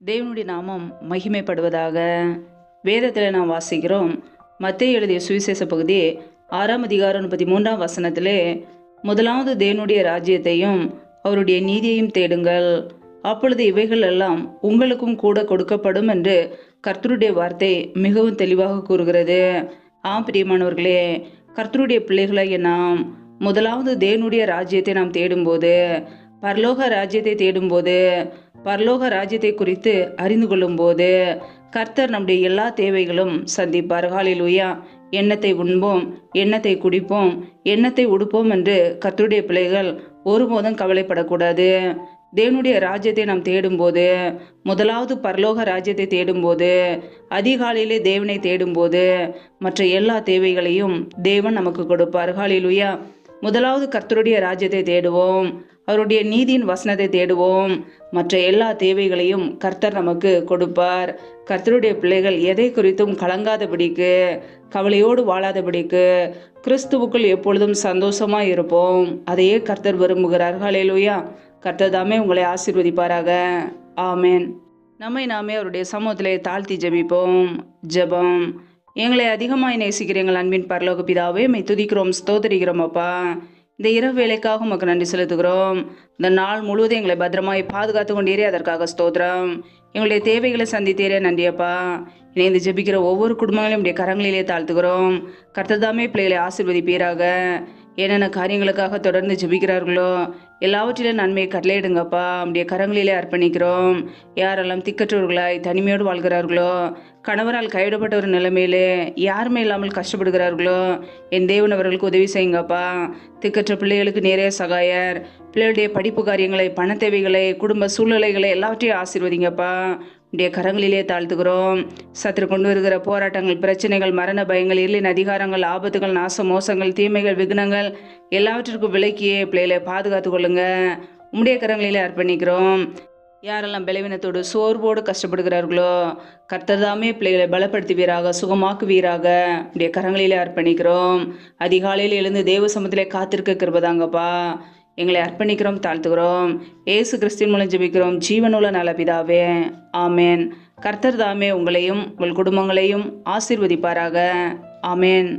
தேவனுடைய நாமம் மகிமைப்படுவதாக. வேதத்தில் நாம் வாசிக்கிறோம். மத்தேயு எழுதிய சுவிசேஷ பகுதி 6ஆம் அதிகாரம் 33ஆம் வசனத்திலே, முதலாவது தேவனுடைய ராஜ்யத்தையும் அவருடைய நீதியையும் தேடுங்கள், அப்பொழுது இவைகள் எல்லாம் உங்களுக்கும் கூட கொடுக்கப்படும் என்று கர்த்தருடைய வார்த்தை மிகவும் தெளிவாக கூறுகிறது. பிரியமானவர்களே, கர்த்தருடைய பிள்ளைகளாகிய நாம் முதலாவது தேவனுடைய ராஜ்யத்தை நாம் தேடும்போது, பரலோக ராஜ்யத்தை தேடும்போது, பரலோக ராஜ்யத்தை குறித்து அறிந்து கொள்ளும் போது கர்த்தர் நம்முடைய எல்லா தேவைகளும் சந்திப்பார். ஹல்லேலூயா. எண்ணத்தை உண்போம், எண்ணத்தை குடிப்போம், எண்ணத்தை உடுப்போம் என்று கர்த்தருடைய பிள்ளைகள் ஒருபோதும் கவலைப்படக்கூடாது. தேவனுடைய ராஜ்யத்தை நாம் தேடும்போது, முதலாவது பரலோக ராஜ்யத்தை தேடும்போது, அதிகாலையிலே தேவனை தேடும்போது மற்ற எல்லா தேவைகளையும் தேவன் நமக்கு கொடுப்பார். ஹல்லேலூயா. முதலாவது கர்த்தருடைய ராஜ்யத்தை தேடுவோம், அவருடைய நீதியின் வசனத்தை தேடுவோம், மற்ற எல்லா தேவைகளையும் கர்த்தர் நமக்கு கொடுப்பார். கர்த்தருடைய பிள்ளைகள் எதை குறித்தும் கலங்காதபடிக்கு, கவலையோடு வாழாதபடிக்கு, கிறிஸ்துவுக்குள் எப்பொழுதும் சந்தோஷமாக இருப்போம். அதையே கர்த்தர் விரும்புகிறார். ஹல்லேலூயா. கர்த்தர் தாமே உங்களை ஆசீர்வதிப்பாராக. ஆமேன். நம்மை நாமே அவருடைய சமூகத்திலே தாழ்த்தி ஜெபிப்போம். ஜெபம். எங்களை அதிகமாய் நேசிக்கிற எங்கள் அன்பின் பரலோக பிதாவே, மை துதிக்கிறோம், ஸ்தோத்தரிக்கிறோம். அப்பா, இந்த இரவு வேலைக்காக உமக்கு நன்றி செலுத்துகிறோம். இந்த நாள் முழுவதும் எங்களை பத்திரமாய் பாதுகாத்து கொண்டீரே, அதற்காக ஸ்தோத்திரம். எங்களுடைய தேவைகளை சந்தித்தீரே, நன்றியப்பா. இணைந்து ஜெபிக்கிற ஒவ்வொரு குடும்பங்களையும் உடைய கரங்களிலே தாழ்த்துகிறோம். கர்த்தர் தாமே பிள்ளைகளை ஆசீர்வதிப்பீராக. என்னென்ன காரியங்களுக்காக தொடர்ந்து ஜெபிக்கிறார்களோ எல்லாவற்றிலும் நன்மையை கட்டளையிடுங்கப்பா. நம்முடைய கரங்களிலே அர்ப்பணிக்கிறோம். யாரெல்லாம் திக்கற்றவர்களாய் தனிமையோடு வாழ்கிறார்களோ, கணவரால் கைவிடப்பட்ட ஒரு நிலைமையிலே யாருமே இல்லாமல் கஷ்டப்படுகிறார்களோ, என் தேவன் அவர்களுக்கு உதவி செய்யுங்கப்பா. திக்கற்ற பிள்ளைகளுக்கு நேரே சகாயர். பிள்ளைகளுடைய படிப்பு காரியங்களை, பண தேவைகளை, குடும்ப சூழ்நிலைகளை எல்லாவற்றையும் ஆசீர்வதிங்கப்பா. உடைய கரங்களிலே தாழ்த்துகிறோம். சத்துரு கொண்டு வருகிற போராட்டங்கள், பிரச்சனைகள், மரண பயங்கள், இருளின் அதிகாரங்கள், ஆபத்துகள், நாச மோசங்கள், தீமைகள், விக்னங்கள் எல்லாவற்றிற்கும் விலக்கியே பிள்ளைகளை பாதுகாத்து கொள்ளுங்க. உம்முடைய கரங்களிலே அர்ப்பணிக்கிறோம். யாரெல்லாம் பலவீனத்தோடு சோர்வோடு கஷ்டப்படுகிறார்களோ, கர்த்தர் தாமே பிள்ளைகளை பலப்படுத்துவீராக, சுகமாக்குவீராக. உடைய கரங்களிலே அர்ப்பணிக்கிறோம். அதிகாலையில் எழுந்து தேவ சமூகத்திலே காத்திருக்க கிருபதாங்கப்பா. எங்களை அர்ப்பணிக்கிறோம், தாழ்த்துகிறோம். இயேசு கிறிஸ்துவின் மூலம் ஜெபிக்கிறோம், ஜீவனுள்ள நல்ல பிதாவே. ஆமேன். கர்த்தர் தாமே உங்களையும் உங்கள் குடும்பங்களையும் ஆசீர்வதிப்பாராக. ஆமேன்.